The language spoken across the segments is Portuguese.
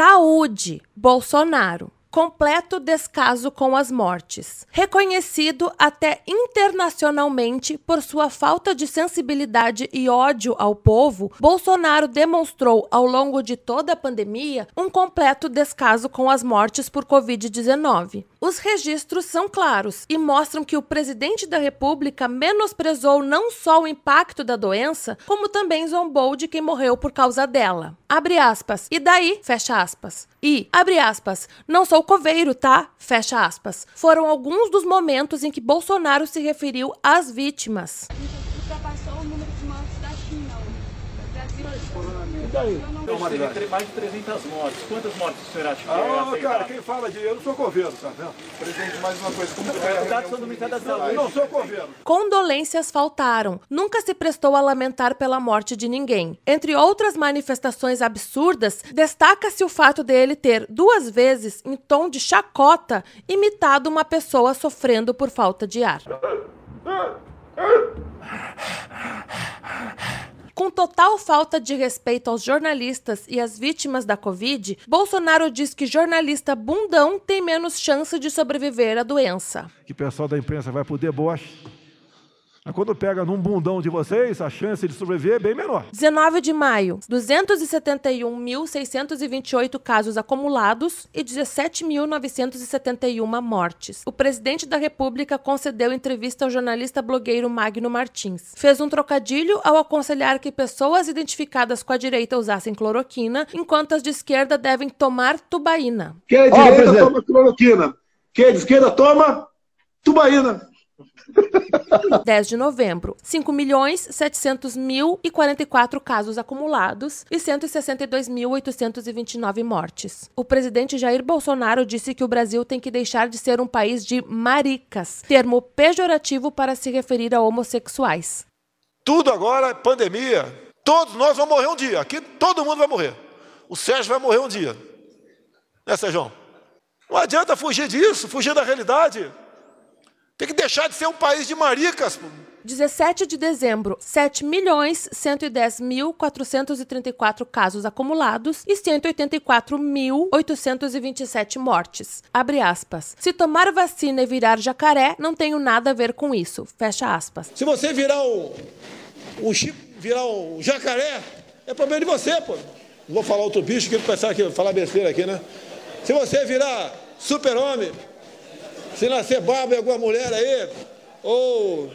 Saúde, Bolsonaro. Completo descaso com as mortes. Reconhecido até internacionalmente por sua falta de sensibilidade e ódio ao povo, Bolsonaro demonstrou ao longo de toda a pandemia um completo descaso com as mortes por Covid-19. Os registros são claros e mostram que o presidente da República menosprezou não só o impacto da doença, como também zombou de quem morreu por causa dela. Abre aspas. E daí? Fecha aspas. E, abre aspas, não sou coveiro, tá? Fecha aspas. Foram alguns dos momentos em que Bolsonaro se referiu às vítimas. Ultrapassou o número de mortes da China. E daí? Tem mais de 300 mortes. Quantas mortes o senhor acha que é cara, quem fala de eu não sou coveiro, tá vendo? Presidente, mais uma coisa. Como foi a reunião do Ministério da Saúde? Eu não sou coveiro. Condolências faltaram. Nunca se prestou a lamentar pela morte de ninguém. Entre outras manifestações absurdas, destaca-se o fato dele ter, 2 vezes, em tom de chacota, imitado uma pessoa sofrendo por falta de ar. Com total falta de respeito aos jornalistas e às vítimas da Covid, Bolsonaro diz que jornalista bundão tem menos chance de sobreviver à doença. Que o pessoal da imprensa vai pro deboche. Mas quando pega num bundão de vocês, a chance de sobreviver é bem menor. 19 de maio, 271.628 casos acumulados e 17.971 mortes. O presidente da República concedeu entrevista ao jornalista blogueiro Magno Martins. Fez um trocadilho ao aconselhar que pessoas identificadas com a direita usassem cloroquina, enquanto as de esquerda devem tomar tubaína. Quem é de direita toma cloroquina. Quem é de esquerda toma tubaína. 10 de novembro, 5.700.044 casos acumulados e 162.829 mortes. O presidente Jair Bolsonaro disse que o Brasil tem que deixar de ser um país de maricas, termo pejorativo para se referir a homossexuais. Tudo agora é pandemia. Todos nós vamos morrer um dia. Aqui todo mundo vai morrer. O Sérgio vai morrer um dia. Né, Sérgio? Não adianta fugir disso, fugir da realidade. Tem que deixar de ser um país de maricas. 17 de dezembro, 7.110.434 casos acumulados e 184.827 mortes. Abre aspas. Se tomar vacina e virar jacaré, não tenho nada a ver com isso. Fecha aspas. Se você virar um jacaré, é problema de você, pô. Não vou falar outro bicho que ele pensar que falar besteira aqui, né? Se você virar super-homem, se nascer barba em alguma mulher aí, ou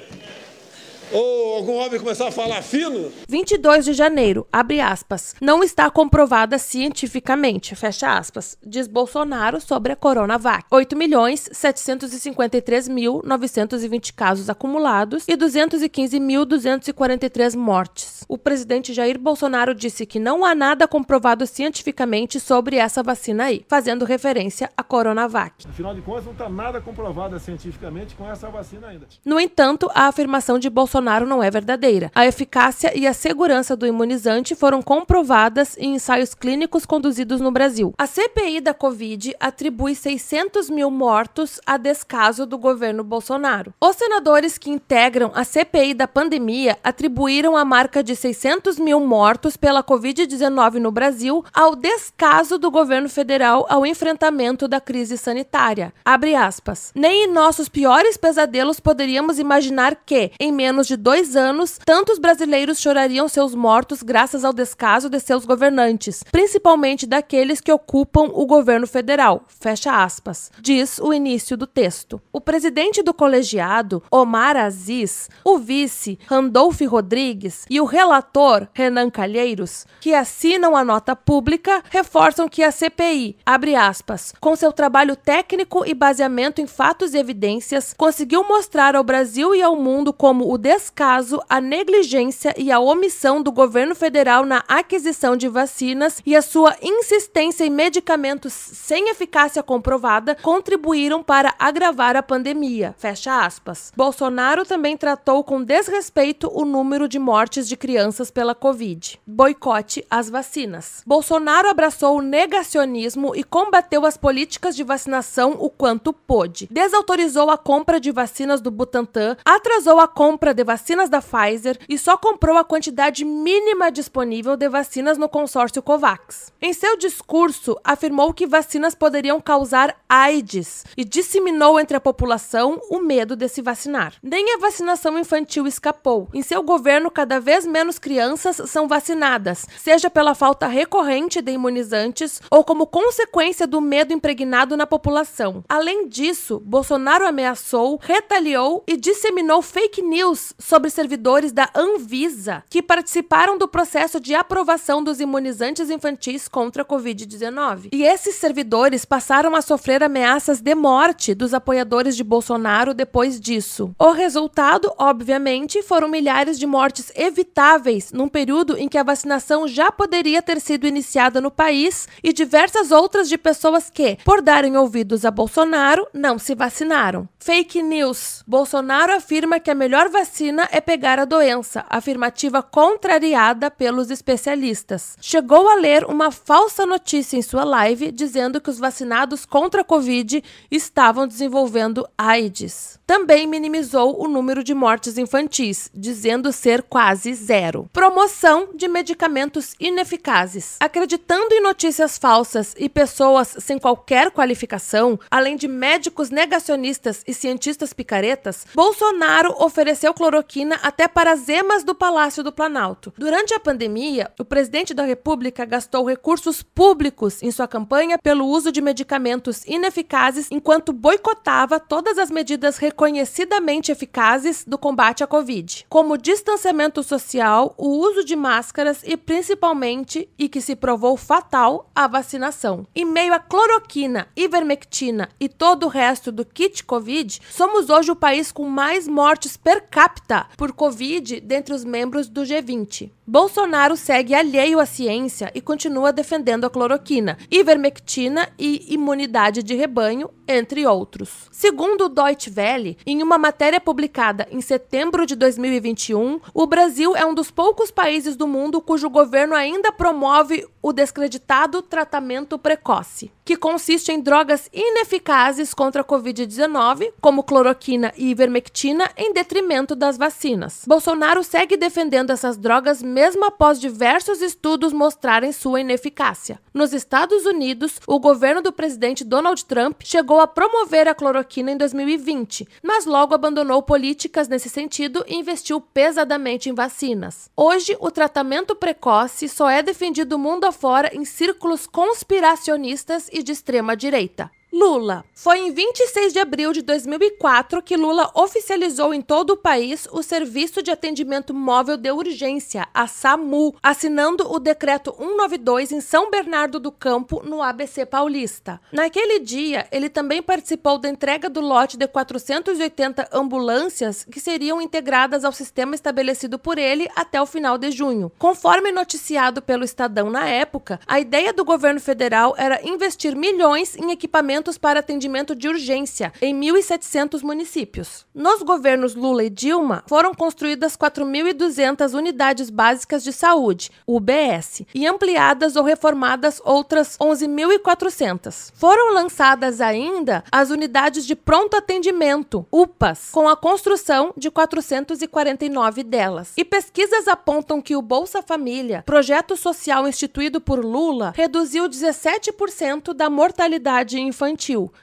algum homem começar a falar fino... 22 de janeiro, abre aspas, não está comprovada cientificamente, fecha aspas, diz Bolsonaro sobre a Coronavac. 8.753.920 casos acumulados e 215.243 mortes. O presidente Jair Bolsonaro disse que não há nada comprovado cientificamente sobre essa vacina aí, fazendo referência à Coronavac. Afinal de contas, não está nada comprovado cientificamente com essa vacina ainda. No entanto, a afirmação de Bolsonaro não é verdadeira. A eficácia e a segurança do imunizante foram comprovadas em ensaios clínicos conduzidos no Brasil. A CPI da Covid atribui 600 mil mortos a descaso do governo Bolsonaro. Os senadores que integram a CPI da pandemia atribuíram a marca de 600 mil mortos pela Covid-19 no Brasil ao descaso do governo federal ao enfrentamento da crise sanitária. Abre aspas. Nem em nossos piores pesadelos poderíamos imaginar que, em menos de 2 anos, tantos brasileiros chorariam seus mortos graças ao descaso de seus governantes, principalmente daqueles que ocupam o governo federal, fecha aspas, diz o início do texto. O presidente do colegiado, Omar Aziz, o vice, Randolph Rodrigues, e o relator, Renan Calheiros, que assinam a nota pública, reforçam que a CPI, abre aspas, com seu trabalho técnico e baseamento em fatos e evidências, conseguiu mostrar ao Brasil e ao mundo como o descaso, a negligência e a omissão do governo federal na aquisição de vacinas e a sua insistência em medicamentos sem eficácia comprovada contribuíram para agravar a pandemia. Fecha aspas. Bolsonaro também tratou com desrespeito o número de mortes de crianças pela Covid. Boicote às vacinas. Bolsonaro abraçou o negacionismo e combateu as políticas de vacinação o quanto pôde. Desautorizou a compra de vacinas do Butantan, atrasou a compra de vacinas da Pfizer e só comprou a quantidade mínima disponível de vacinas no consórcio COVAX. Em seu discurso, afirmou que vacinas poderiam causar AIDS e disseminou entre a população o medo de se vacinar. Nem a vacinação infantil escapou. Em seu governo, cada vez menos crianças são vacinadas, seja pela falta recorrente de imunizantes ou como consequência do medo impregnado na população. Além disso, Bolsonaro ameaçou, retaliou e disseminou fake news sobre servidores da Anvisa que participaram do processo de aprovação dos imunizantes infantis contra a Covid-19. E esses servidores passaram a sofrer ameaças de morte dos apoiadores de Bolsonaro depois disso. O resultado, obviamente, foram milhares de mortes evitáveis num período em que a vacinação já poderia ter sido iniciada no país e diversas outras de pessoas que, por darem ouvidos a Bolsonaro, não se vacinaram. Fake news. Bolsonaro afirma que a melhor vacina é pegar a doença, afirmativa contrariada pelos especialistas. Chegou a ler uma falsa notícia em sua live dizendo que os vacinados contra a Covid estavam desenvolvendo AIDS. Também minimizou o número de mortes infantis, dizendo ser quase zero. Promoção de medicamentos ineficazes. Acreditando em notícias falsas e pessoas sem qualquer qualificação, além de médicos negacionistas e cientistas picaretas, Bolsonaro ofereceu cloroquina até para as emas do Palácio do Planalto. Durante a pandemia, o presidente da República gastou recursos públicos em sua campanha pelo uso de medicamentos ineficazes enquanto boicotava todas as medidas reconhecidamente eficazes do combate à Covid, como distanciamento social, o uso de máscaras e, principalmente, e que se provou fatal, a vacinação. Em meio a cloroquina, ivermectina e todo o resto do kit Covid, somos hoje o país com mais mortes per capita por Covid dentre os membros do G20. Bolsonaro segue alheio à ciência e continua defendendo a cloroquina, ivermectina e imunidade de rebanho, entre outros. Segundo o Deutsche Welle, em uma matéria publicada em setembro de 2021, o Brasil é um dos poucos países do mundo cujo governo ainda promove o descreditado tratamento precoce, que consiste em drogas ineficazes contra a Covid-19, como cloroquina e ivermectina, em detrimento das vacinas. Bolsonaro segue defendendo essas drogas mesmo após diversos estudos mostrarem sua ineficácia. Nos Estados Unidos, o governo do presidente Donald Trump chegou a promover a cloroquina em 2020, mas logo abandonou políticas nesse sentido e investiu pesadamente em vacinas. Hoje, o tratamento precoce só é defendido mundo afora em círculos conspiracionistas e de extrema direita. Lula. Foi em 26 de abril de 2004 que Lula oficializou em todo o país o Serviço de Atendimento Móvel de Urgência, a SAMU, assinando o Decreto 192 em São Bernardo do Campo, no ABC Paulista. Naquele dia, ele também participou da entrega do lote de 480 ambulâncias que seriam integradas ao sistema estabelecido por ele até o final de junho. Conforme noticiado pelo Estadão na época, a ideia do governo federal era investir milhões em equipamentos para atendimento de urgência em 1.700 municípios. Nos governos Lula e Dilma, foram construídas 4.200 unidades básicas de saúde, UBS, e ampliadas ou reformadas outras 11.400. Foram lançadas ainda as unidades de pronto atendimento, UPAs, com a construção de 449 delas. E pesquisas apontam que o Bolsa Família, projeto social instituído por Lula, reduziu 17% da mortalidade infantil.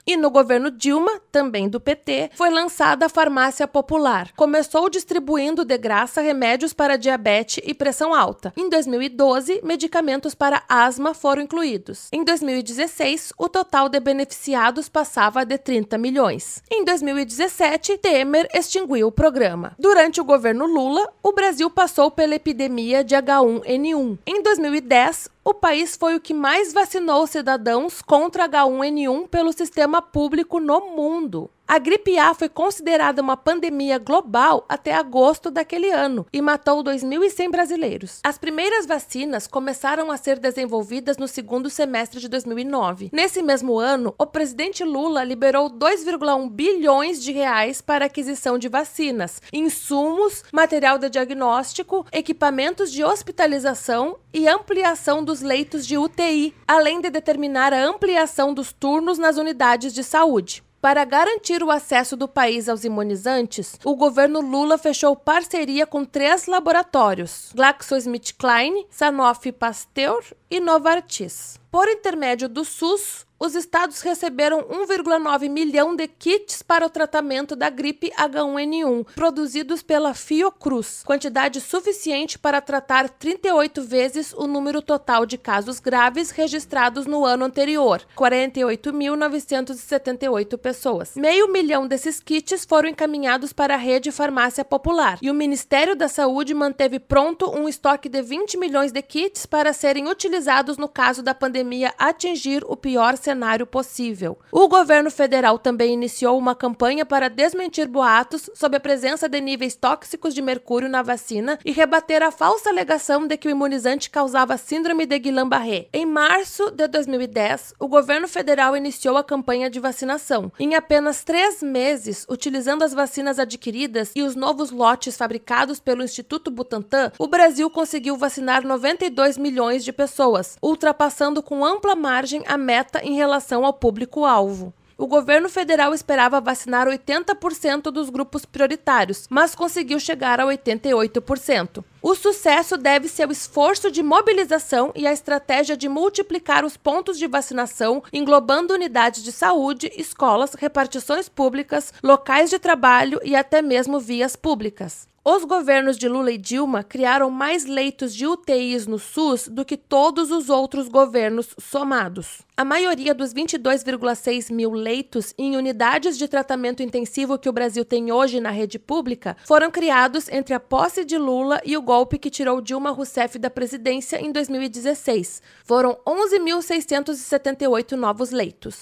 E no governo Dilma, também do PT, foi lançada a Farmácia Popular. Começou distribuindo de graça remédios para diabetes e pressão alta. Em 2012, medicamentos para asma foram incluídos. Em 2016, o total de beneficiados passava de 30 milhões. Em 2017, Temer extinguiu o programa. Durante o governo Lula, o Brasil passou pela epidemia de H1N1. Em 2010, o país foi o que mais vacinou cidadãos contra H1N1 pelo sistema público no mundo. A gripe A foi considerada uma pandemia global até agosto daquele ano e matou 2.100 brasileiros. As primeiras vacinas começaram a ser desenvolvidas no segundo semestre de 2009. Nesse mesmo ano, o presidente Lula liberou 2,1 bilhões de reais para aquisição de vacinas, insumos, material de diagnóstico, equipamentos de hospitalização e ampliação dos leitos de UTI, além de determinar a ampliação dos turnos nas unidades de saúde. Para garantir o acesso do país aos imunizantes, o governo Lula fechou parceria com 3 laboratórios: GlaxoSmithKline, Sanofi Pasteur e Novartis. Por intermédio do SUS, os estados receberam 1,9 milhão de kits para o tratamento da gripe H1N1, produzidos pela Fiocruz, quantidade suficiente para tratar 38 vezes o número total de casos graves registrados no ano anterior, 48.978 pessoas. 500 mil desses kits foram encaminhados para a rede Farmácia Popular, e o Ministério da Saúde manteve pronto um estoque de 20 milhões de kits para serem utilizados no caso da pandemia atingir o pior cenário possível. O governo federal também iniciou uma campanha para desmentir boatos sobre a presença de níveis tóxicos de mercúrio na vacina e rebater a falsa alegação de que o imunizante causava síndrome de Guillain-Barré. Em março de 2010, o governo federal iniciou a campanha de vacinação. Em apenas 3 meses, utilizando as vacinas adquiridas e os novos lotes fabricados pelo Instituto Butantan, o Brasil conseguiu vacinar 92 milhões de pessoas, ultrapassando com ampla margem a meta em relação ao público-alvo. O governo federal esperava vacinar 80% dos grupos prioritários, mas conseguiu chegar a 88%. O sucesso deve-se ao esforço de mobilização e à estratégia de multiplicar os pontos de vacinação, englobando unidades de saúde, escolas, repartições públicas, locais de trabalho e até mesmo vias públicas. Os governos de Lula e Dilma criaram mais leitos de UTIs no SUS do que todos os outros governos somados. A maioria dos 22,6 mil leitos em unidades de tratamento intensivo que o Brasil tem hoje na rede pública foram criados entre a posse de Lula e o golpe que tirou Dilma Rousseff da presidência em 2016. Foram 11.678 novos leitos.